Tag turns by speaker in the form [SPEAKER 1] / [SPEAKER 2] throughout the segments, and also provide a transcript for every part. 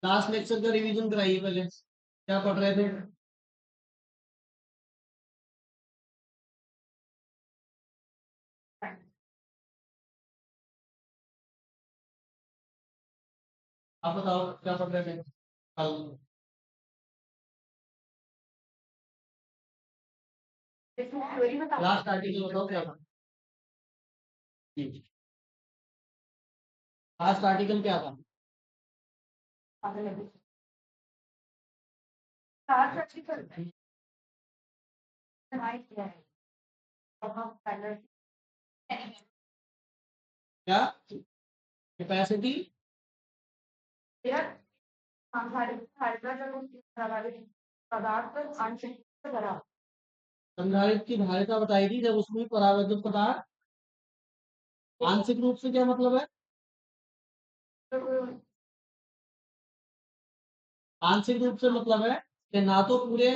[SPEAKER 1] Last lecture का revision कराइए पहले, क्या पढ़ रहे थे? आप बताओ क्या पढ़ रहे थे कल? लास्ट आर्टिकल बताओ क्या था? जी, लास्ट आर्टिकल क्या था? क्या कैपेसिटी? संधारित्र की धारिता बताई थी जब उसमें परावर्तित पदार्थ। आंशिक रूप से क्या मतलब है? आंशिक रूप से मतलब है कि ना तो पूरे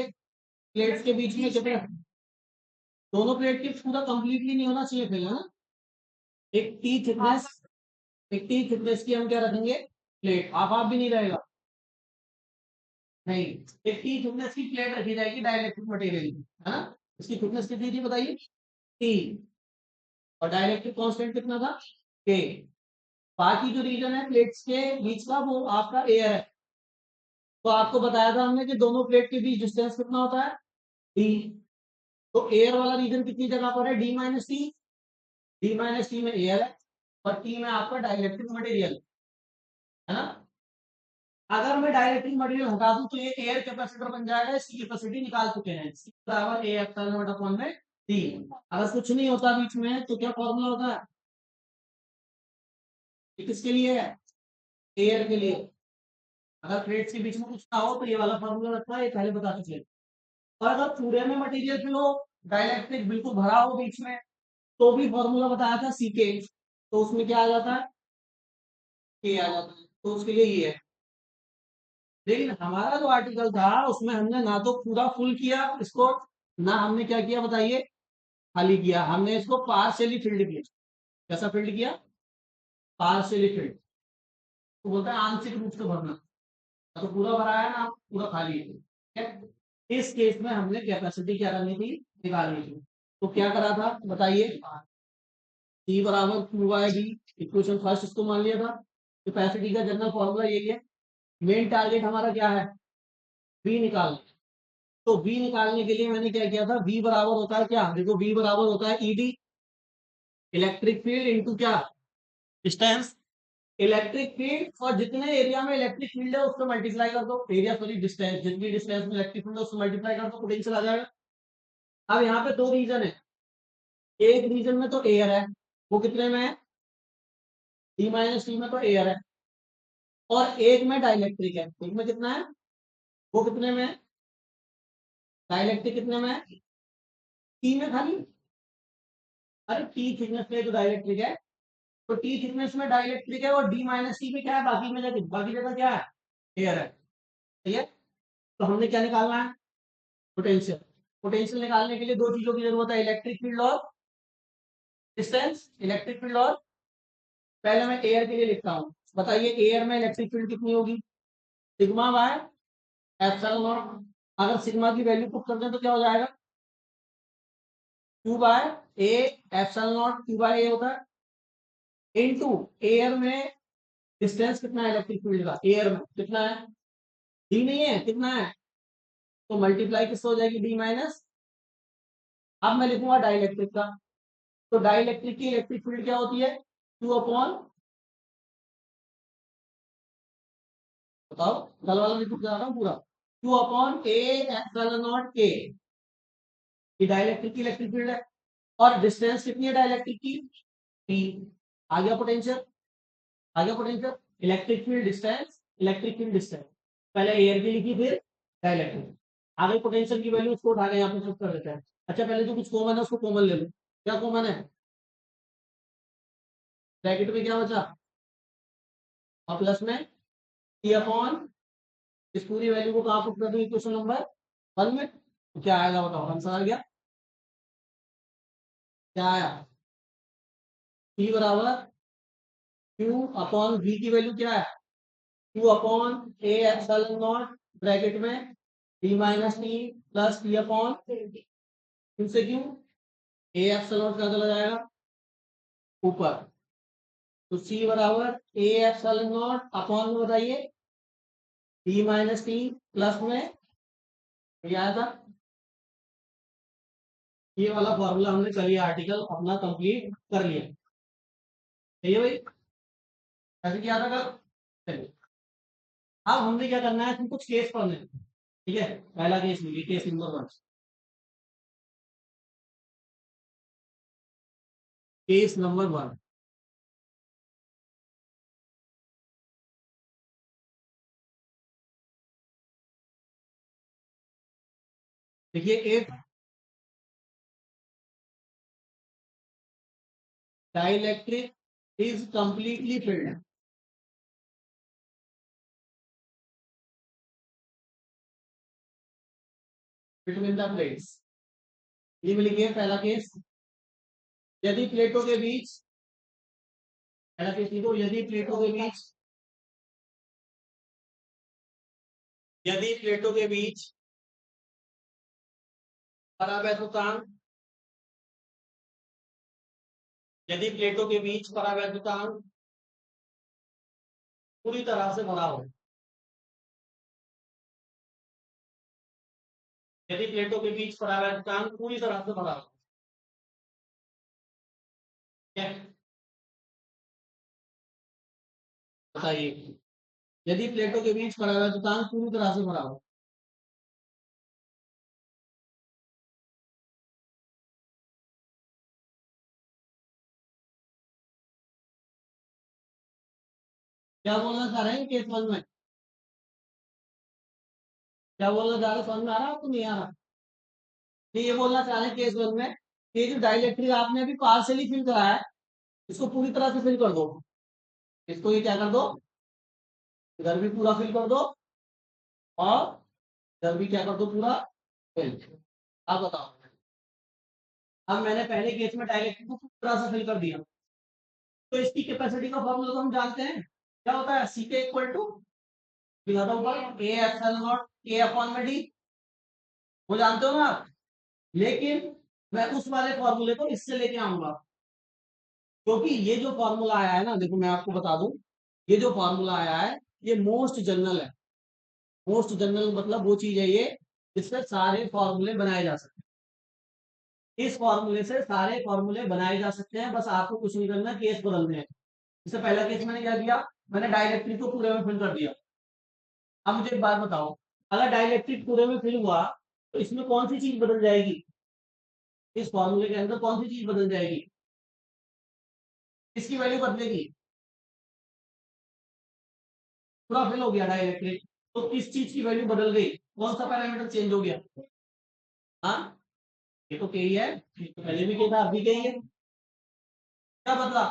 [SPEAKER 1] प्लेट्स के बीच में कितने, दोनों प्लेट की पूरा कंप्लीटली नहीं होना चाहिए फिर, है ना? एक टी थिकनेस, एक टी थिकनेस की हम क्या रखेंगे? प्लेट आप भी नहीं रहेगा। नहीं, एक टी थिकनेस की प्लेट रखी जाएगी डाइलेक्ट्रिक मटेरियल की, है ना? इसकी थिकनेस कितनी थी बताइए? टी। और डाइलेक्ट्रिक कांस्टेंट कितना था? के। बाकी जो रीजन है प्लेट्स के बीच का वो आपका एयर है। तो आपको बताया था हमने कि दोनों प्लेट के बीच डिस्टेंस कितना होता है? डी। तो एयर वाला रीजन कितनी जगह पर है? D minus T. D minus T में एयर है और टी में आपका डाइलेक्ट्रिक मटेरियल, है ना? अगर मैं डाइलेक्ट्रिक मटेरियल हटा दूं तो ये एयर कैपेसिटर बन जाएगा। इसकी कैपेसिटी निकाल चुके हैं, सी बराबर ए एप्सिलॉन नॉट अपॉन में टी। अगर कुछ नहीं होता बीच में तो क्या फॉर्मूला होता है? ये किसके लिए है? एयर के लिए। अगर प्लेट्स के बीच में कुछ ना हो तो ये वाला फॉर्मूला रखना है, ये पहले बता चुके। और अगर पूरे में मटेरियल फ्लो डाइलेक्ट्रिक बिल्कुल भरा हो बीच में तो भी फॉर्मूला बताया था सी के। तो उसमें क्या आ जाता है? के आ जाता है, तो उसके लिए ये है। लेकिन हमारा जो आर्टिकल था उसमें हमने ना तो पूरा फुल किया इसको, ना हमने क्या किया बताइए, खाली किया। हमने इसको पार्शियली फिल्ड किया। कैसा फिल्ड किया? Partially field. तो बोलता है आंशिक रूप से भरना। ना तो पूरा भरा है ना पूरा खाली है, ठीक है? इस केस में हमने कैपेसिटी क्या करनी थी? निकालनी थी। तो क्या करा था बताइए? टी बराबर Q by D. Equation first इसको मान लिया था। कैपेसिटी का जनरल फॉर्मूला यही है। मेन टारगेट हमारा क्या है? वी निकालना। तो वी निकालने के लिए मैंने क्या किया था? वी बराबर होता है क्या? देखो वी बराबर होता है ईडी, इलेक्ट्रिक फील्ड इनटू क्या? डिस्टेंस। इलेक्ट्रिक फील्ड और जितने एरिया में इलेक्ट्रिक फील्ड है उसको मल्टीप्लाई कर दो, एरिया सॉरी डिस्टेंस, जितनी डिस्टेंस में इलेक्ट्रिक फील्ड है उसको मल्टीप्लाई कर दो, पोटेंशियल आ जाएगा। अब यहाँ पे दो रीजन है। एक रीजन में तो एयर है, वो कितने में है? डी माइनस टी में तो एयर है। और एक में डाइलेक्ट्रिक है, एक में कितना है? वो कितने में है? डाइलेक्ट्रिक कितने में है? टी में खाली। अरे टी थिकनेस में तो डाइलेक्ट्रिक है। तो टी थिकनेस में डाइलेक्ट्रिक है और डी माइनस टी में क्या है? बाकी जगह क्या है? एयर है। ठीक है? तो हमने क्या निकालना है? पोटेंशियल। पोटेंशियल निकालने के लिए दो चीजों की जरूरत है, इलेक्ट्रिक फील्ड और डिस्टेंस। इलेक्ट्रिक फील्ड और, पहले मैं एयर के लिए लिखता हूँ। बताइए एयर में इलेक्ट्रिक फील्ड कितनी होगी? Sigma by epsilon naught. अगर सिग्मा की वैल्यू पुट कर दें तो क्या हो जाएगा? Q by A epsilon naught. Q by A होता है इनटू एयर में डिस्टेंस कितना है इलेक्ट्रिक फील्ड का? एयर में कितना है? डी नहीं है, कितना है? तो मल्टीप्लाई किससे हो जाएगी? D minus. अब मैं लिखूंगा डाइलेक्ट्रिक का। तो डाइलेक्ट्रिक की इलेक्ट्रिक फील्ड क्या होती है? क्यू अपॉन, बताओ, कल वाला लिख जा रहा हूँ पूरा। Q upon A epsilon not के। ये डाइलेक्ट्रिक की इलेक्ट्रिक फील्ड है। और डिस्टेंस कितनी है डाइलेक्ट्रिक की? टी। आ गया पोटेंशियल। आ गया potential. Electric field distance, electric field distance, पहले एयर की लिखी फिर डाइलेक्ट्रिक। आ गई पोटेंशियल की वैल्यू, उसको उठा के यहाँ पे शिफ्ट कर देते हैं। अच्छा पहले जो कुछ कॉमन है उसको कॉमन ले लो। क्या कॉमन है? ब्रैकेट में क्या बचा? और प्लस में टी अपॉन, इस पूरी वैल्यू को कहाँ पुट कर दूं? इक्वेशन नंबर 1 में। तो क्या आएगा बताओ? आंसर आ गया। क्या आया? टी बराबर क्यू अपॉन वी की वैल्यू क्या है? Q upon A epsilon naught bracket में D minus T plus T upon Q से क्यू ए एप्सिलॉन नॉट क्या चला जाएगा ऊपर, तो सी बराबर ए एप्सिलॉन नॉट अपॉन में बताइए डी माइनस टी प्लस में ये आया था। ये वाला फॉर्मूला हमने कल ये आर्टिकल अपना कंप्लीट कर लिया, सही है भाई, ऐसे किया था कल। चलिए अब हमने क्या करना है, कुछ केस पढ़ने हैं, ठीक है। पहला केस लीजिए, केस नंबर 1। केस नंबर 1, देखिए एक dielectric is completely filled between the plates. ये भी लिखिए पहला केस, यदि प्लेटों के बीच, पहला केस लिखो, यदि प्लेटों के बीच, यदि प्लेटों के बीच परावैद्युतांक, यदि प्लेटों के बीच परावैद्युतांक पूरी तरह से भरा हो, यदि प्लेटों के बीच परावैद्युतांक पूरी तरह से भरा हो, क्या बताइए, यदि प्लेटों के बीच परावैद्युतांक पूरी तरह से भरा हो, क्या बोलना चाह रहे हैं केस 1 में, क्या बोलना चाह रहे हैं, समझ में आ रहा है आपको, नहीं आ रहा? तो ये बोलना चाह रहे हैं केस 1 में कि जो डाइलेक्ट्रिक आपने अभी पार्शियली फिल करा है, इसको पूरी तरह से फिल कर दो, इसको ये क्या कर दो, इधर भी पूरा फिल कर दो और इधर भी क्या कर दो, पूरा फिल। आप बताओ, अब मैंने पहले केस में डाइलेक्ट्रिक को पूरी तरह से फिल कर दिया, तो इसकी कैपेसिटी का फॉर्मूला तो हम जानते हैं, क्या होता है, सी के इक्वल टू लिखा था ऊपर ए एप्सिलॉन नॉट के अपॉन में डी, वो जानते हो ना आप। लेकिन मैं उस वाले फॉर्मूले को इससे लेके आऊंगा, क्योंकि ये जो फॉर्मूला आया है ना, देखो मैं आपको बता दूं, ये जो फॉर्मूला आया है ये मोस्ट जनरल है। मोस्ट जनरल मतलब वो चीज है ये जिससे सारे फॉर्मूले बनाए जा सकते हैं, इस फॉर्मूले से सारे फॉर्मूले बनाए जा सकते हैं, बस आपको कुछ नहीं करना, केस बदलने हैं। जैसे पहला केस मैंने क्या किया, मैंने डाइलेक्ट्रिक को पूरे में फिल कर दिया। अब मुझे एक बात बताओ, अगर डाइलेक्ट्रिक पूरे में फिल हुआ तो इसमें कौन सी चीज बदल जाएगी, इस फॉर्मूले के अंदर कौन सी चीज बदल जाएगी, इसकी वैल्यू बदलेगी, पूरा फिल हो गया डाइलेक्ट्रिक, तो किस चीज की वैल्यू बदल गई, कौन सा पैरामीटर चेंज हो गया। हाँ, ये तो के ही है, ये तो पहले भी के था, अभी के ही है, क्या बदला,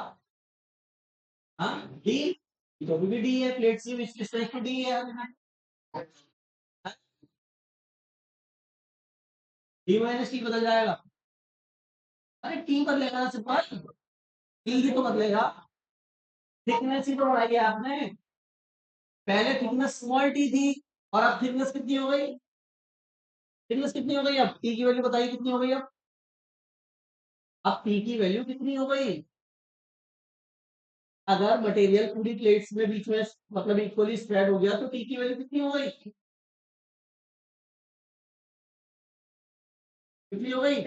[SPEAKER 1] हाँ डी, तो अभी भी डी है, प्लेट से इस तरह की डी है, डी माइनस टी बदल जाएगा, अरे टी बदलेगा ना सिंपल, टी भी तो बदलेगा, थिकनेस ही तो बढ़ाई है आपने, पहले थिकनेस स्मॉल टी थी और अब थिकनेस कितनी हो गई, थिकनेस कितनी हो गई, अब टी की वैल्यू बताइए कितनी हो गई, अब टी की वैल्यू कितनी हो गई, अगर मटेरियल पूरी प्लेट्स में बीच में मतलब इक्वली स्प्रेड हो गया तो टी की वैल्यू कितनी हो गई, कितनी हो गई,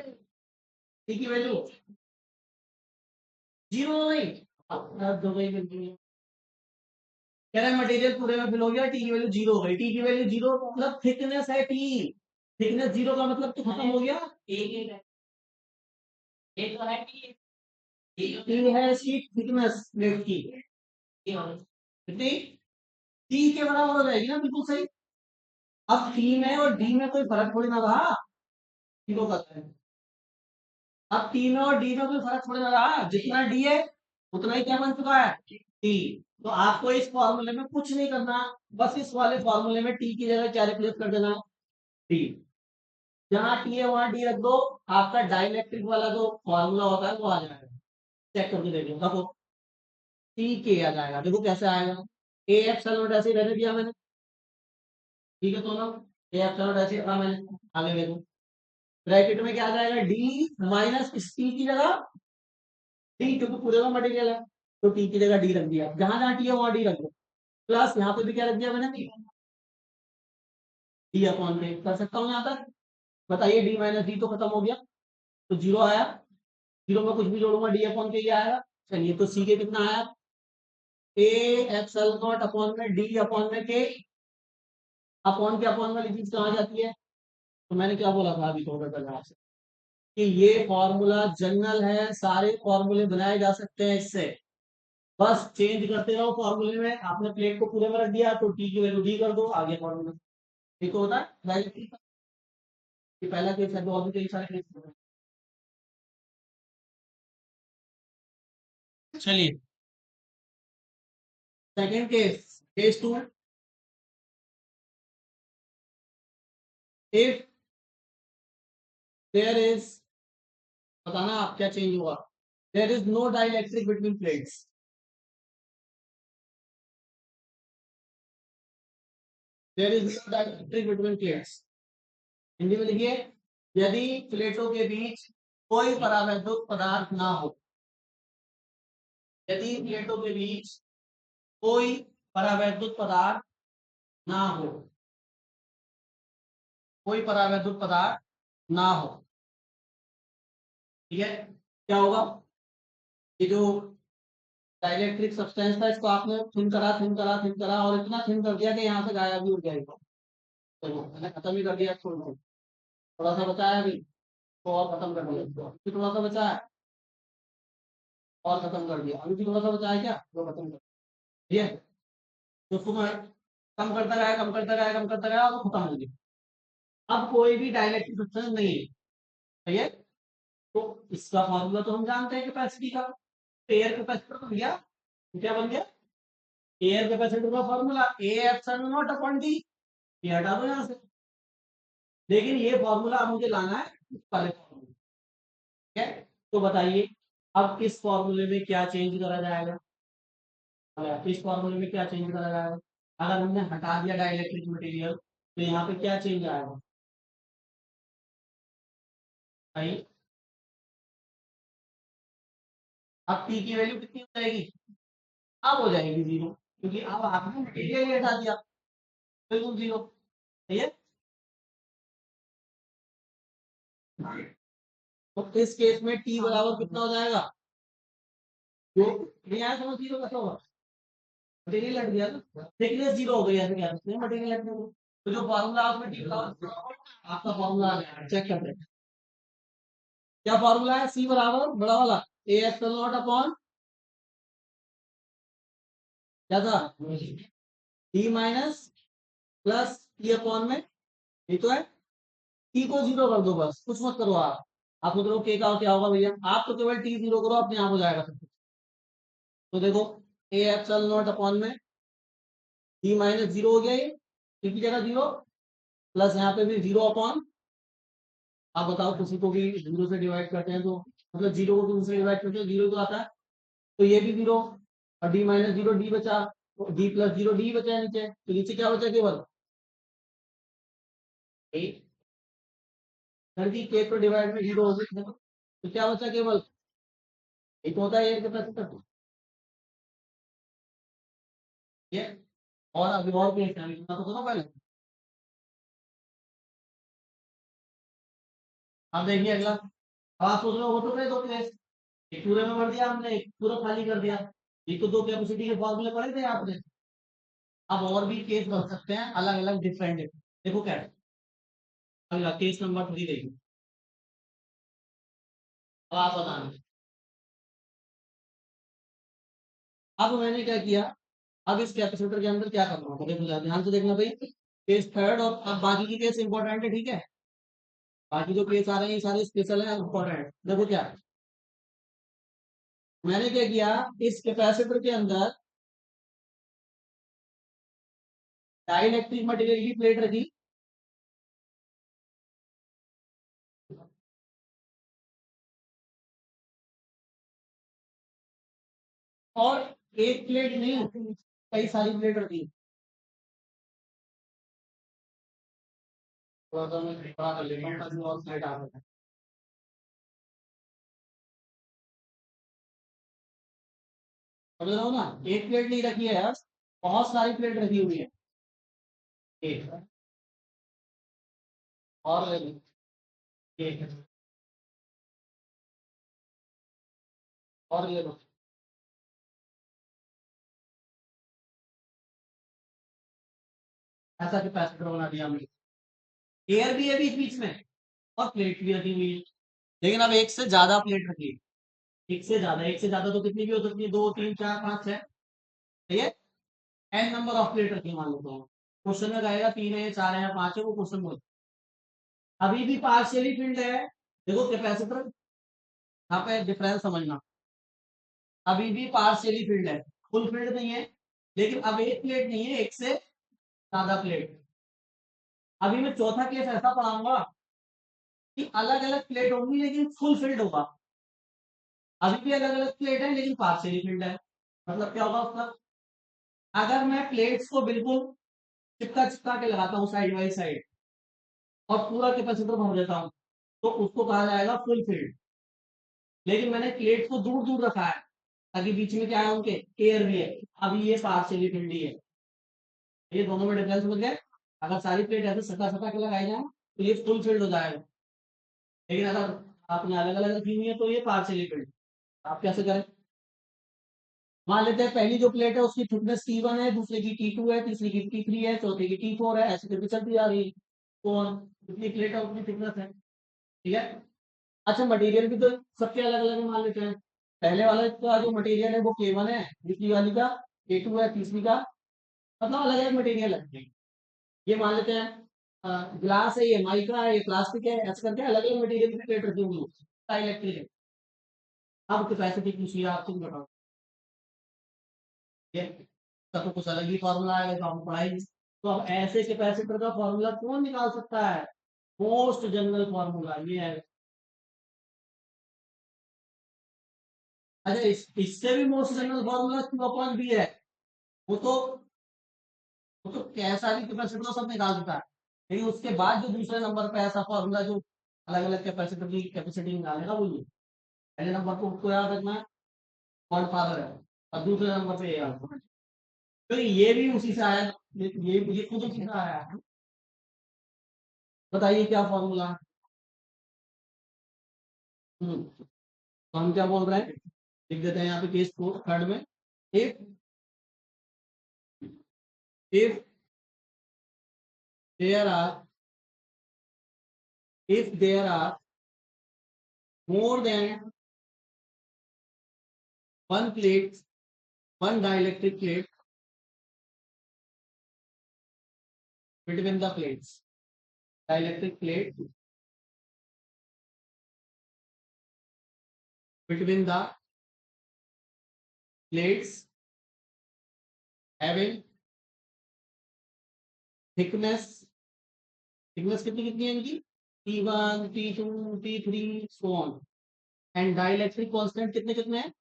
[SPEAKER 1] टी की वैल्यू 0 हो गई, अब रद्द हो गई बिल्कुल। कह रहा है मटेरियल पूरे में फिल हो गया, टी की वैल्यू 0 हो गई, टी की वैल्यू 0 मतलब थिकनेस है टी, थिकनेस 0 का मतलब तो खत्म हो गया, ये तो है टी है इसकी थिकनेस प्लेट की कितनी, टी के बराबर हो जाएगी ना, बिल्कुल सही। अब टी में और डी में कोई फर्क थोड़ी ना रहा, टी को कहते हैं, अब टी में और डी में कोई फर्क थोड़ी ना रहा, जितना डी है उतना ही क्या बन चुका है टी। तो आपको इस फॉर्मूले में कुछ नहीं करना, बस इस वाले फॉर्मूले में टी की जगह क्या रिप्लेस कर देना, टी, जहां टी है वहां डी रख दो, आपका डाइलेक्ट्रिक वाला जो फॉर्मूला होता है वो आ जाएगा, चेक करके देखो, देखो टी के आ जाएगा, देखो कैसे आएगा, ए एप्सिलॉन नॉट ऐसे ही रहने दिया मैंने, ठीक है। तो ना ए एप्सिलॉन नॉट ऐसे ही रखा मैंने, आगे देखो ब्रैकेट में क्या आ जाएगा, डी माइनस इस टी की जगह डी, क्योंकि पूरे का मटेरियल है तो टी की जगह डी रख दिया, जहां जहां टी है वहां डी रख दो, प्लस यहाँ पे भी क्या रख दिया मैंने, डी अपॉन में कर सकता हूँ यहाँ तक। बताइए डी माइनस डी तो खत्म हो गया, तो जीरो आया, जीरो में कुछ भी जोड़ूंगा डी अपॉन के ही आएगा। चलिए तो सी के कितना आया, ए एप्सिलॉन नॉट अपॉन में डी अपॉन में के, अपॉन के अपॉन वाली चीज कहाँ जाती है, तो मैंने क्या बोला था अभी थोड़ा पहले आपसे कि ये फॉर्मूला जनरल है, सारे फॉर्मूले बनाए जा सकते हैं इससे, बस चेंज करते रहो फॉर्मूले में। आपने प्लेट को पूरे में रख दिया तो टी की वैल्यू डी कर दो, आगे फॉर्मूला ठीक होता है डायरेक्टली। ये पहला केस है, तो और भी कई सारे केस हैं। चलिए second case, case two, if there is, बताना आप क्या चेंज हुआ, there is no dielectric between plates, there is no dielectric between plates, Hindi में लिखिए, यदि प्लेटों के बीच कोई परावैद्युत पदार्थ ना हो, यदि प्लेटों के बीच कोई परावैद्युत पदार्थ ना हो, कोई परावैद्युत पदार्थ ना हो, ठीक है, क्या होगा, ये जो डाइलेक्ट्रिक सब्सटेंस था इसको आपने थिन करा थिन करा थिन करा और इतना थिन कर दिया कि यहाँ से गायब भी हो गया इसको, चलो मैंने खत्म ही कर दिया, छोड़ दो, थोड़ा सा बचा है अभी तो और खत्म कर दिया इसको, अभी थोड़ा सा बचा है और खत्म कर दिया, अभी भी थोड़ा सा बचा है क्या, तो खत्म कर दिया, तो उसको मैं कम करता गया कम करता गया कम करता गया और खत्म हो गया। अब कोई भी डाइलेक्ट्रिक सब्सटेंस नहीं है, सही है, तो इसका फॉर्मूला तो हम जानते हैं कैपेसिटी का, एयर कैपेसिटर बन गया, क्या बन गया, एयर कैपेसिटर का formula A epsilon not upon D, ये हटा दो यहाँ से, लेकिन ये फॉर्मूला अब मुझे लाना है इस वाले फॉर्मूले, ठीक है। तो बताइए अब इस फॉर्मूले में क्या चेंज करा जाएगा, इस फॉर्मूले में क्या चेंज करा जाएगा, अगर हमने हटा दिया डाइलेक्ट्रिक मटेरियल तो यहाँ पे क्या चेंज आएगा, भाई अब टी की वैल्यू कितनी हो जाएगी, अब हो जाएगी जीरो, क्योंकि अब आपने मटेरियल ही हटा दिया, बिल्कुल जीरो, सही है। तो इस केस में टी बराबर कितना हो जाएगा, जो नहीं आया समझ, जीरो कैसा होगा, मटेरियल हट गया ना, थिकनेस जीरो हो गई, ऐसे क्या सकते हैं मटेरियल हटने को, तो जो फॉर्मूला आपने टी बराबर आपका फॉर्मूला आ गया, चेक करते हैं क्या फॉर्मूला है, सी बराबर बड़ा वाला ए एप्सिलॉन नॉट अपॉन क्या था, D minus plus T upon में, ये तो है, टी को जीरो कर दो बस, कुछ मत करो आप सोच रहे हो के का क्या होगा भैया, आप तो केवल टी जीरो करो अपने आप हो जाएगा सब कुछ। तो देखो ए एप्सिलॉन नॉट अपॉन में डी माइनस जीरो हो गया, ये टी की जगह जीरो, प्लस यहाँ पे भी जीरो अपॉन, आप बताओ किसी को भी जीरो से डिवाइड करते हैं तो मतलब जीरो को दूसरे डिवाइड करते हैं जीरो तो आता है, तो ये भी जीरो, और डी माइनस जीरो डी बचा, तो डी प्लस जीरो डी बचा है नीचे, तो नीचे क्या बचा केवल ए, सर जी के तो डिवाइड में जीरो हो गई देखो, तो क्या बचा केवल एक होता है एयर कैपेसिटर, ये और अभी और भी है इतना तो करो पहले। अब देखिए अगला, अब आप सोच रहे हो तो गए दो केस, एक पूरे में भर दिया हमने एक पूरा खाली कर दिया, ये तो दो कैपेसिटी के फॉर्मूले पढ़े थे आपने, अब और भी केस बन सकते हैं अलग अलग डिफरेंट, देखो क्या है, अगला केस नंबर 3 देखिए, अब आप बताना, अब मैंने क्या किया, अब इस कैपेसिटर के अंदर क्या करना है देखो ध्यान से देखना भाई, केस थर्ड और अब बाकी की केस इंपॉर्टेंट है, ठीक है, बाकी जो केस आ रहे हैं ये सारे स्पेशल है इंपॉर्टेंट, देखो क्या है? मैंने क्या किया, इस कैपेसिटर के अंदर डाइलेक्ट्रिक मटेरियल की प्लेट रखी, और एक प्लेट नहीं कई सारी प्लेट रखी है। थोड़ा सा मैं बड़ा कर लेता हूँ ताकि और प्लेट आ सके। समझ रहा हूँ ना, एक प्लेट नहीं रखी है यार, बहुत सारी प्लेट रखी हुई है। एक और ले लो, एक और ले लो। ऐसा कैपेसिटर बना दिया हमने। एयर भी है बीच बीच में और प्लेट भी रखी हुई है, लेकिन अब एक से ज्यादा प्लेट रखी है। एक से ज्यादा तो कितनी भी हो सकती है, दो तीन चार पाँच छह, ठीक है। एन नंबर ऑफ प्लेट रखी है मान लेता हूँ। क्वेश्चन में कहेगा तीन है चार है या पांच है, वो क्वेश्चन बोल। अभी भी पार्शियली फिल्ड है। देखो कैपेसिटर, यहाँ पे डिफरेंस समझना। अभी भी पार्शियली फिल्ड है, फुल फिल्ड नहीं है। लेकिन अब एक प्लेट नहीं है, एक से ज्यादा प्लेट। अभी मैं चौथा केस ऐसा पढ़ाऊंगा कि अलग अलग प्लेट होंगी लेकिन फुल फिल्ड होगा। अभी भी अलग अलग प्लेट है लेकिन पार्शियली फिल्ड है। मतलब क्या होगा उसका, अगर मैं प्लेट्स को बिल्कुल चिपका चिपका के लगाता हूँ साइड बाई साइड और पूरा कैपेसिटर भर देता हूँ, तो उसको कहा जाएगा फुल फिल्ड। लेकिन मैंने प्लेट्स को दूर दूर रखा है ताकि बीच में क्या है उनके, एयर भी है। अभी ये पार्शियली फिल्ड ही है। ये दोनों में डिफरेंस समझ गए। अगर सारी प्लेट ऐसे सटा सटा के लगाई जाए तो ये फुल फिल्ड हो जाएगा। लेकिन अगर आपने अलग अलग रखी हुई है तो ये पार्शियली फिल्ड। आप कैसे करें, मान लेते हैं पहली जो प्लेट है उसकी थिकनेस T1 है, दूसरे की T2 है, तीसरी की T3 है, चौथे की T4 है, ऐसे करके चलती आ रही है। कौन, जितनी प्लेट है उतनी थिकनेस है, ठीक है। अच्छा मटेरियल भी तो सबके अलग अलग मान लेते हैं। पहले वाले का जो मटेरियल है वो K1 है, दूसरी वाली का K2 है, तीसरी का, मतलब अलग अलग मटेरियल है। ये मान लेते हैं ग्लास है, ये माइका है, ये प्लास्टिक है, ऐसे करके अलग अलग मटेरियल की प्लेट रखी हुई है इलेक्ट्रिक है। अब कैपेसिटी पूछिए आप, तुम बताओ। ये का तो कुछ अलग ही फॉर्मूला आएगा तो आपको पढ़ाई। तो अब ऐसे कैपेसिटर का फॉर्मूला कौन निकाल सकता है, मोस्ट जनरल फॉर्मूला ये है। अच्छा इससे भी most general formula Q upon B है। वो तो कैसा भी कैपेसिटर सब निकाल देता है। लेकिन उसके बाद जो दूसरे नंबर पे ऐसा फॉर्मूला जो अलग अलग कैपेसिटर की कैपेसिटी निकालेगा वो ये। पहले नंबर को उसको याद रखना है, गॉड फादर है, और दूसरे नंबर पे ये याद रखना है। तो ये भी उसी से आया, ये खुद उसी से आया है। बताइए क्या फॉर्मूला है। तो हम क्या बोल रहे हैं, लिख देते हैं यहाँ पे केस को थर्ड में। If if there are if there are more than one plate, one dielectric plate between the plates, dielectric plate between the plates having thickness, thickness कितनी कितनी है इनकी, T1 T2 T3 so on, and dielectric constant कितने कितने हैं,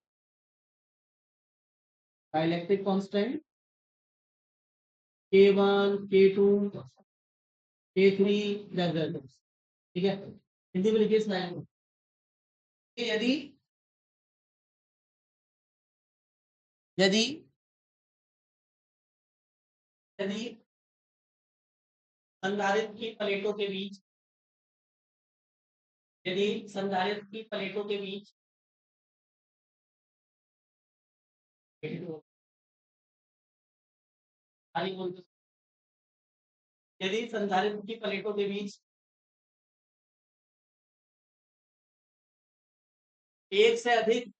[SPEAKER 1] dielectric constant K1 K2 K3 ठीक है। हिंदी में लिखिए इस लाइन में कि यदि यदि यदि संधारित्र की प्लेटों के बीच, यदि संधारित्र की प्लेटों के बीच यदि संधारित्र की प्लेटों के बीच एक से अधिक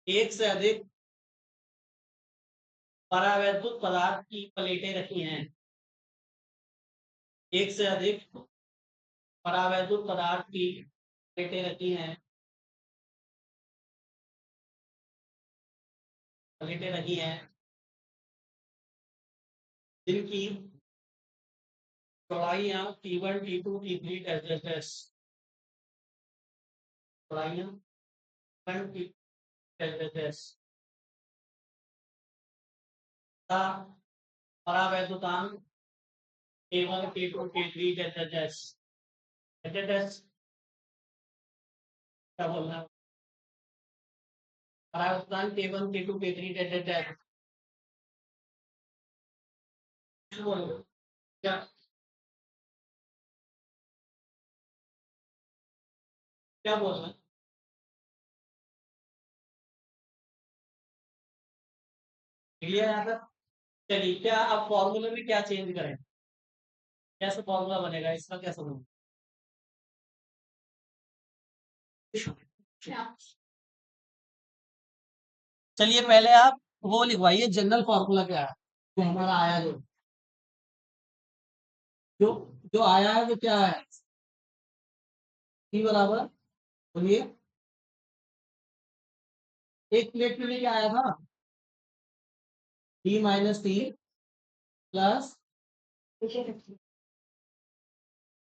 [SPEAKER 1] एक से अधिक परावैद्युत पदार्थ की प्लेटें रखी हैं, एक से अधिक परावैद्युत पदार्थ की प्लेटें रखी हैं, प्लेटें रखी हैं जिनकी चौड़ाइयाँ T1 T2 T3 चौड़ाइयाँ परावैद्युतांक K1 K2 K3 क्या बोलना है? परावैद्युतांक K1 K2 K3 क्या क्या बोलना है? क्लियर है यहाँ तक? चलिए, क्या आप फॉर्मूले में क्या चेंज करें? कैसे फॉर्मूला बनेगा इसका, कैसे बनेगा? चलिए, पहले आप वो लिखवाइए, जनरल फॉर्मूला क्या है जो हमारा आया, जो जो आया है वो क्या है? टी बराबर, बोलिए। एक प्लेट में लेके आया था टी माइनस टी प्लस।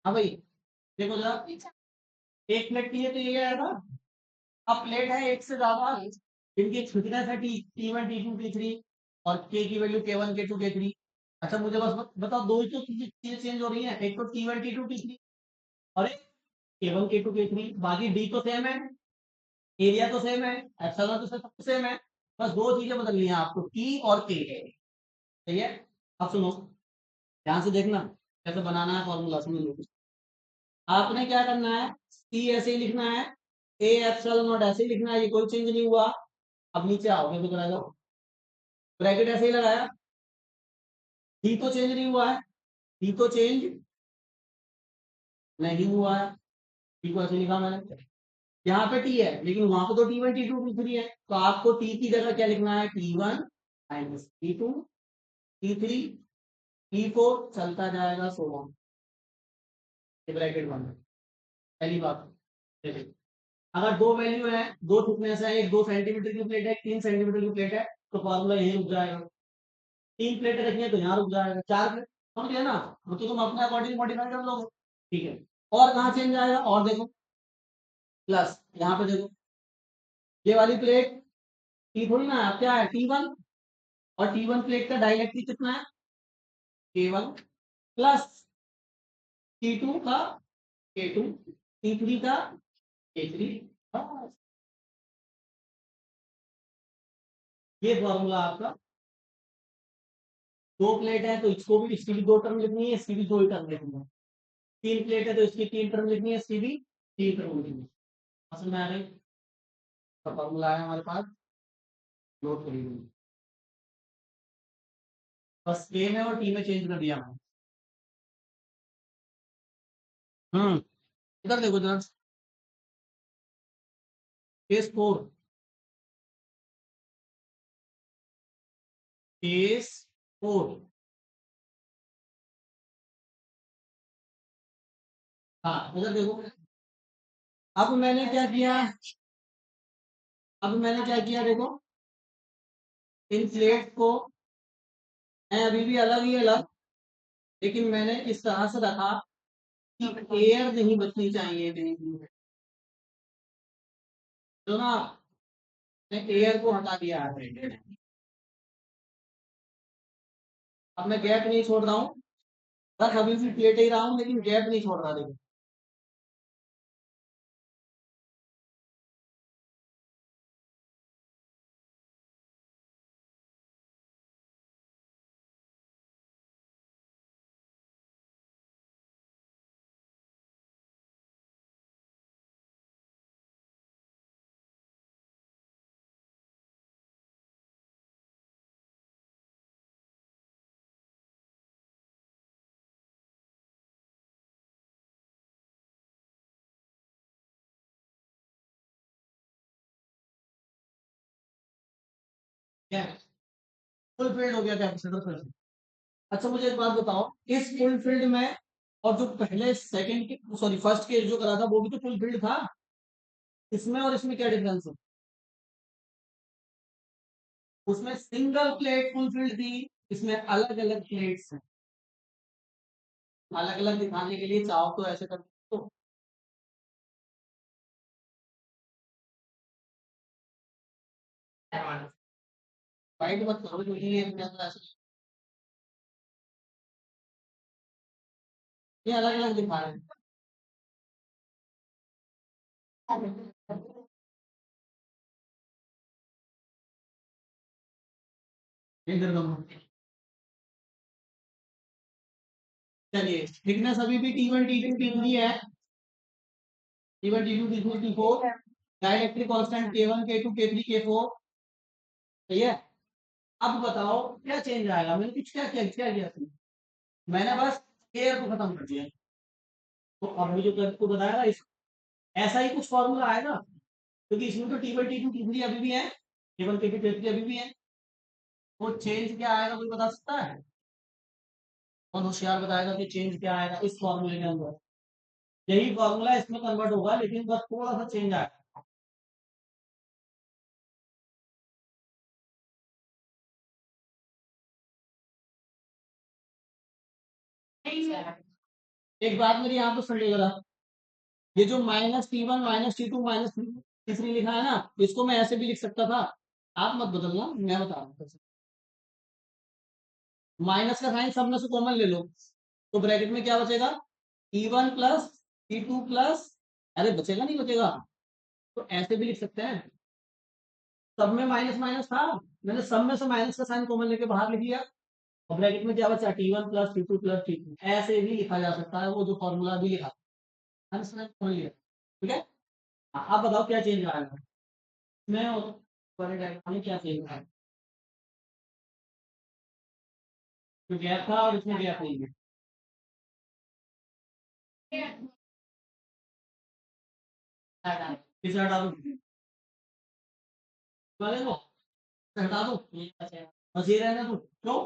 [SPEAKER 1] हाँ भाई, देखो जरा, एक प्लेट की है तो ये आया था। अब प्लेट है एक से ज्यादा, जिनकी थिकनेस है T one T two T three, और के की वैल्यू के1 के2 के3। अच्छा, मुझे बस बताओ, दो ही तो चीजें चेंज हो रही है, एक तो टी1 टी2 टी3 और एक के1 के2 के3। बाकी डी तो सेम है, एरिया तो सेम है, एप्सिलॉन तो सब सेम है। बस दो चीजें बदलनी है आपको, टी और के। सही है। अब सुनो, ध्यान से देखना कैसे बनाना है फॉर्मूला, समझ लो। आपने क्या करना है, टी ऐसे ही लिखना है, ए एप्सिलॉन नॉट ऐसे ही लिखना है, ये कोई चेंज नहीं हुआ। अब नीचे आओगे तो करा जाओ, ब्रैकेट ऐसे ही लगाया, डी तो चेंज नहीं हुआ है, डी तो चेंज नहीं हुआ है, डी को ऐसे लिखा मैंने। यहाँ पे टी है लेकिन वहां पे तो टी1 टी2 टी3 है, तो आपको टी की जगह क्या लिखना है, टी1 माइनस टी2 टी3 टी4 चलता जाएगा, सो ऑन। ये ब्रैकेट बंद है। पहली बात, देखिए, अगर दो वैल्यू है, दो थिकनेस है, एक 2 सेंटीमीटर की प्लेट है, एक 3 सेंटीमीटर की प्लेट है, तो फॉर्मूला यही रुक जाएगा। तीन प्लेटें रखी है तो यहाँ रुक जाएगा, चार प्लेट समझ गया ना, वो तो तुम अपने अकॉर्डिंग मॉडिफाई कर लोगे। ठीक है। और कहाँ चेंज आएगा, और देखो, प्लस यहाँ पे देखो, ये वाली प्लेट टी थोड़ी ना है, क्या है, टी1। और टी1 प्लेट का डाइलेक्ट्रिक कितना है, के1 प्लस टी2 का के2 टी3 का के3। ये फॉर्मूला आपका। दो प्लेट है तो इसको भी, इसकी भी दो टर्म लिखनी है, इसकी भी दो ही टर्म लिखनी है। तीन प्लेट है तो इसकी तीन टर्म लिखनी है, इसकी भी तीन टर्म लिखनी है। समझ में आ गई? तो फॉर्मूला है हमारे पास, नोट करिए। बस के में और टी में चेंज कर दिया मैंने। इधर देखो जरा, केस 4, केस 4। हाँ, इधर देखो, अब मैंने क्या किया, अब मैंने क्या किया देखो, इन प्लेट को है अभी भी अलग ही अलग, लेकिन मैंने इस तरह से रखा कि एयर नहीं बचनी चाहिए कहीं भी। तो ना, एयर को हटा दिया है। अब मैं गैप नहीं छोड़ रहा हूँ, बस अभी भी प्लेट ही रहा हूँ लेकिन गैप नहीं छोड़ रहा, देखो। क्या फुल फील्ड हो गया कैपेसिटर फिर से। अच्छा, मुझे एक बात बताओ, इस फुल फील्ड में और जो पहले सेकंड की, सॉरी, फर्स्ट केस जो करा था वो भी तो फुल फील्ड था, इसमें और इसमें क्या डिफरेंस है? उसमें सिंगल प्लेट फुल फील्ड थी, इसमें अलग अलग प्लेट्स हैं। अलग अलग दिखाने के लिए चाहो तो ऐसे कर तो। फाइट मत करो क्योंकि ये मेरे अंदर ये अलग अलग दिखा रहे हैं। इधर दोनों चलिए थिकनेस अभी भी T1 T2 T3 है। T1 T2 T3 T4 dielectric constant K1 K2 K3 K4 सही है। अब बताओ क्या चेंज आएगा मैंने कुछ क्या किया तुमने? मैंने बस एयर को खत्म कर दिया। तो अब मुझे को बताया इस ऐसा ही कुछ फॉर्मूला आएगा क्योंकि इसमें तो T1 T2 T3 अभी भी है K1 K2 K3 अभी भी है। वो चेंज क्या आएगा कोई बता सकता है? कौन होशियार बताएगा कि चेंज क्या आएगा इस फॉर्मूले के अंदर? यही फॉर्मूला इसमें कन्वर्ट होगा लेकिन बस थोड़ा सा चेंज आएगा। एक बात मेरी यहाँ पे सुन लीजिएगा। ये जो -T1 -T2 -T3 लिखा है ना इसको मैं ऐसे भी लिख सकता था। आप मत बदलना मैं बता रहा हूँ। माइनस का साइन सब में से कॉमन ले लो तो ब्रैकेट में क्या बचेगा T1 प्लस T2 प्लस अरे बचेगा नहीं बचेगा तो ऐसे भी लिख सकते हैं। सब में माइनस माइनस था मैंने सब में से माइनस का साइन कॉमन लेके बाहर लिख लिया और ब्रैकेट में क्या बचा T1 plus T2 plus T3 ऐसे भी लिखा जा सकता है वो जो फॉर्मूला भी लिखा मैंने समझ लिया ठीक है। आप बताओ क्या चेंज आएगा मैं और बड़े डायग्राम में क्या चेंज आएगा जो गैप था और इसमें गैप नहीं है किसे हटा दूं वाले को हटा दूं बस ये रहना तू क्यों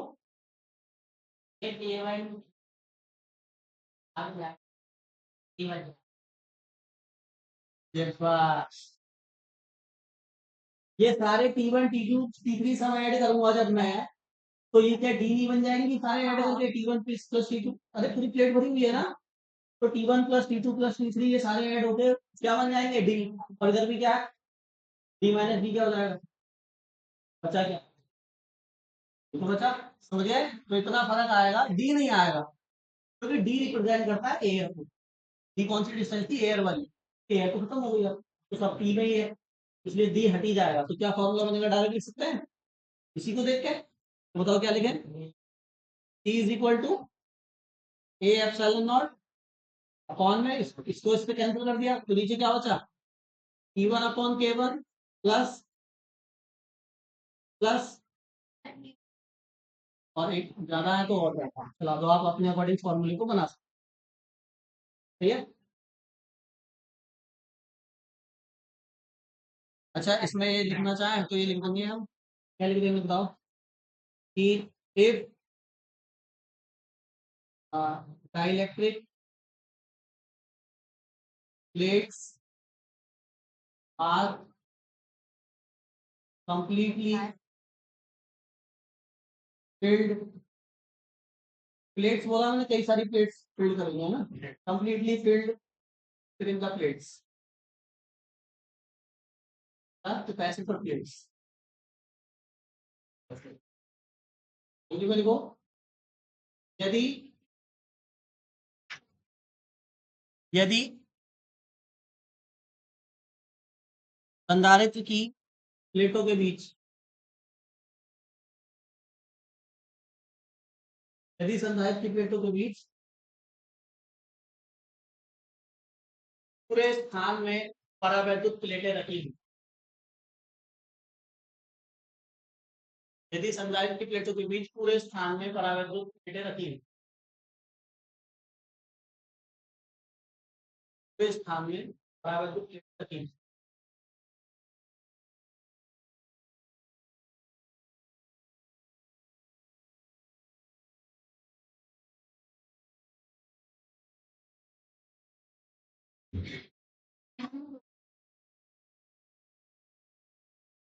[SPEAKER 1] ये सारे T1 T2 T3 सब ऐड करूंगा जब मैं तो ये क्या डी नहीं बन जाएंगे सारे ऐड करके T1 प्लस T2 अरे पूरी प्लेट भरी हुई है ना तो T1 plus T2 plus T3 ये सारे ऐड होके क्या बन जाएंगे डी और इधर भी क्या है डी माइनस डी क्या हो जाएगा बचा क्या तो बचा समझ गए तो इतना फर्क आएगा डी नहीं आएगा क्योंकि डी रिप्रेजेंट करता है एयर को। डी कौन सी डिस्टेंस थी एयर वाली एयर तो खत्म हो गई अब तो सब टी में ही है इसलिए डी हट ही जाएगा तो क्या फॉर्मूला बनेगा डायरेक्ट लिख सकते हैं इसी को देख के तो बताओ क्या लिखें T is equal to A epsilon not upon में इसको इस पे कैंसिल कर दिया तो नीचे क्या बचा T1 upon K1 plus plus और एक ज्यादा है तो और ज्यादा चला दो आप अपने अकॉर्डिंग फॉर्मूले को बना सकते हैं ठीक है। अच्छा इसमें ये लिखना चाहें तो ये लिख देंगे हम क्या लिख देंगे बताओ कि if dielectric plates are completely filled plates बोला मैंने कई सारी प्लेट्स फिल्ड कर ली है ना completely filled in the plates capacitor plates लिखो यदि यदि संधारित्र की प्लेटों के बीच यदि संधारित्र की प्लेटों के बीच पूरे स्थान में परावैद्युत प्लेटें रखी हुई यदि संधारित्र की प्लेटों के बीच पूरे स्थान में परावैद्युत प्लेटें रखी हुई पूरे स्थान में परावैद्युत प्लेटें रखी हुई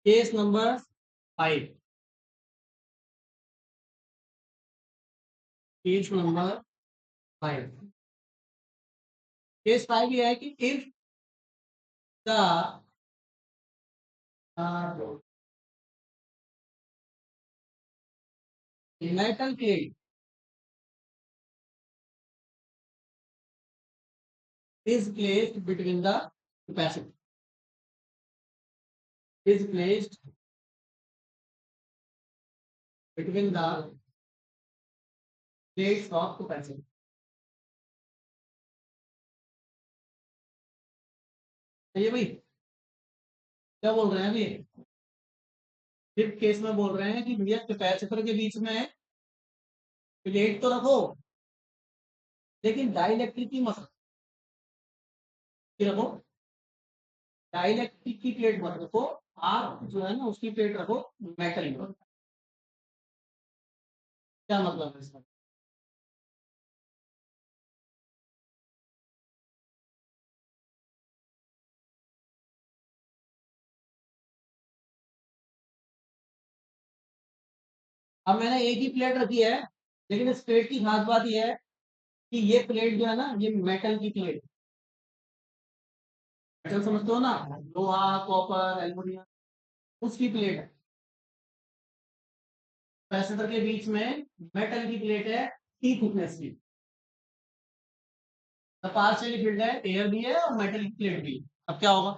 [SPEAKER 1] case number 5 case number 5 case 5 ये है कि if the metal plate is placed between the capacitor is placed between the plates of capacitor। ये भाई क्या बोल रहे हैं अभी, फिफ्थ केस में बोल रहे हैं कि भैया कैपेसिटर के बीच में प्लेट तो रखो, लेकिन डाइलेक्ट्रिक की मत रखो, डाइलेक्ट्रिक की प्लेट मत रखो, आप जो है ना उसकी प्लेट रखो मेटल में। क्या मतलब है इसका? अब मैंने एक ही प्लेट रखी है, लेकिन इस प्लेट की खास बात यह है कि ये प्लेट जो है ना ये मेटल की प्लेट, मेटल समझते हो ना, लोहा कॉपर एल्यूमिनियम, उसकी प्लेट है। कैपेसिटर के बीच में मेटल की प्लेट है टी थिकनेस की, पार्शियली फिल्ड है, एयर भी है और मेटल की प्लेट भी। अब क्या होगा,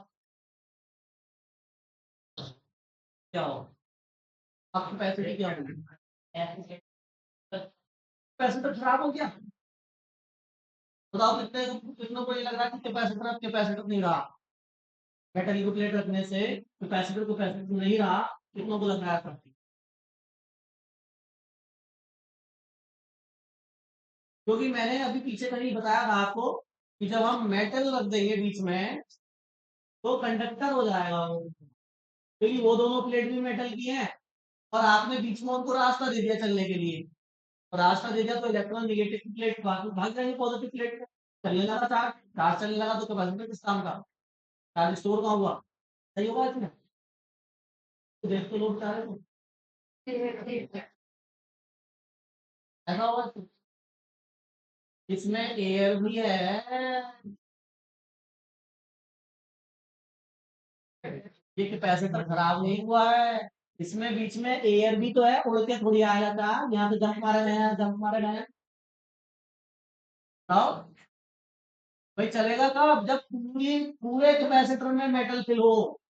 [SPEAKER 1] क्या होगा, अब कैपेसिटी क्या होगी, कैपेसिटर खराब हो गया, बताओ कितने कितनों को ये लग रहा है कि कैपेसिटर अब कैपेसिटर नहीं रहा, मेटल की प्लेट रखने से कैपेसिटर कैपेसिटर नहीं रहा, कितनों को लग रहा है? क्योंकि मैंने अभी पीछे कहीं बताया था आपको कि जब हम मेटल रख देंगे बीच में तो कंडक्टर हो जाएगा वो, क्योंकि वो दोनों प्लेट भी मेटल की हैं और आपने बीच में उनको रास्ता दे दिया चलने के लिए, और रास्ता दे दिया तो इलेक्ट्रॉन निगेटिव की प्लेट भाग जाएंगे पॉजिटिव प्लेट पे, चलने लगा चार्ज, चार्ज चलने लगा तो कैपेसिटर किस काम का, चार्ज स्टोर कहाँ हुआ, सही होगा इसमें, तो देख तो लोग चाह रहे थे ऐसा होगा इसमें एयर भी है, ये कैपेसिटर खराब नहीं हुआ है, इसमें बीच में एयर भी तो है, उड़ के थोड़ी आ जाता है, यहाँ पे जंप मारे गए हैं, जंप मारे गए हैं। तो भाई चलेगा कब, जब पूरे कैपेसिटर में मेटल फिल हो,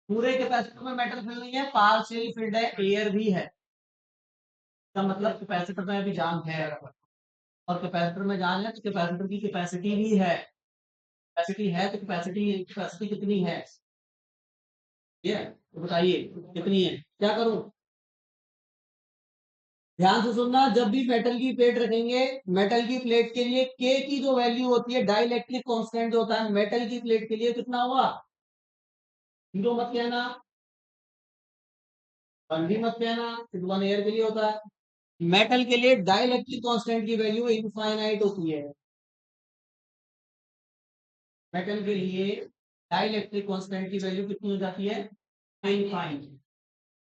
[SPEAKER 1] पूरे कैपेसिटर में मेटल फिल नहीं है, पार्शियली फिल्ड है, एयर भी है, इसका मतलब कैपेसिटर में भी जान है, और कैपेसिटर में जान है तो कैपेसिटर की कैपेसिटी भी है, कैपेसिटी है तो कैपेसिटी कैपेसिटी कितनी है ये तो बताइए कितनी है, क्या करूं, ध्यान से सुनना, जब भी मेटल की प्लेट रखेंगे, मेटल की प्लेट के लिए के की जो वैल्यू होती है, डाइलेक्ट्रिक कांस्टेंट जो होता है मेटल की प्लेट के लिए कितना हुआ, जीरो मत कहना, वन भी मत कहना, सिर्फ वन एयर के लिए होता है, मेटल के लिए डाइलेक्ट्रिक कांस्टेंट की वैल्यू इनफाइनाइट होती है, मेटल के लिए डाइलेक्ट्रिक कांस्टेंट की वैल्यू कितनी हो जाती है, इनफाइनाइट।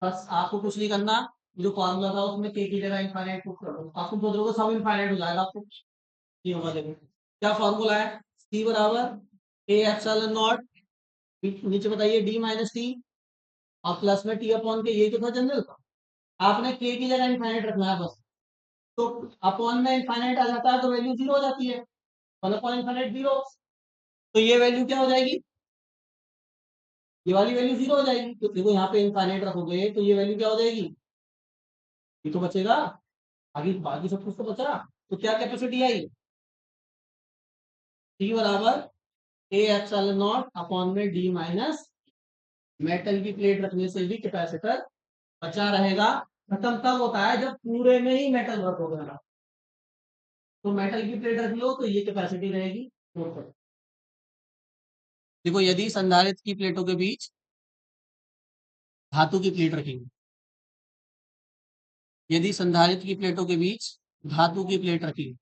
[SPEAKER 1] बस आपको कुछ नहीं करना, जो फॉर्मूला था उसमें के की जगह इनफाइनाइट पुट कर दो, आपको सोच रहे हो सब इनफाइनाइट हो जाएगा, आपको ये होगा, देखो क्या फॉर्मूला है, सी बराबर ए एप्सिलॉन नॉट, नीचे बताइए डी माइनस टी, और प्लस में टी अपॉन के, ये जो था जनरल का, आपने के की जगह इनफाइनाइट रखना है बस, तो अपॉन में इनफाइनाइट आ जाता है तो वैल्यू जीरो हो जाती है, वन अपॉन इनफाइनाइट जीरो, तो ये वैल्यू क्या हो जाएगी, ये वाली वैल्यू जीरो हो जाएगी, तो देखो यहाँ पे इनफाइनाइट रखोगे तो ये वैल्यू क्या हो जाएगी, ये तो बचेगा, आगे बाकी सब कुछ तो बचा, तो क्या कैपेसिटी आई, टी बराबर ए एप्सिलॉन नॉट अपॉन में डी माइनस, मेटल की प्लेट रखने से भी कैपेसिटर बचा रहेगा, खत्म तब होता है जब पूरे में ही मेटल वर्क होगा, तो मेटल की प्लेट रख लो तो ये कैपेसिटी रहेगी, नोट करो। देखो यदि संधारित्र की प्लेटों के बीच धातु की प्लेट रखेंगे, यदि संधारित्र की प्लेटों के बीच धातु की प्लेट रखेंगे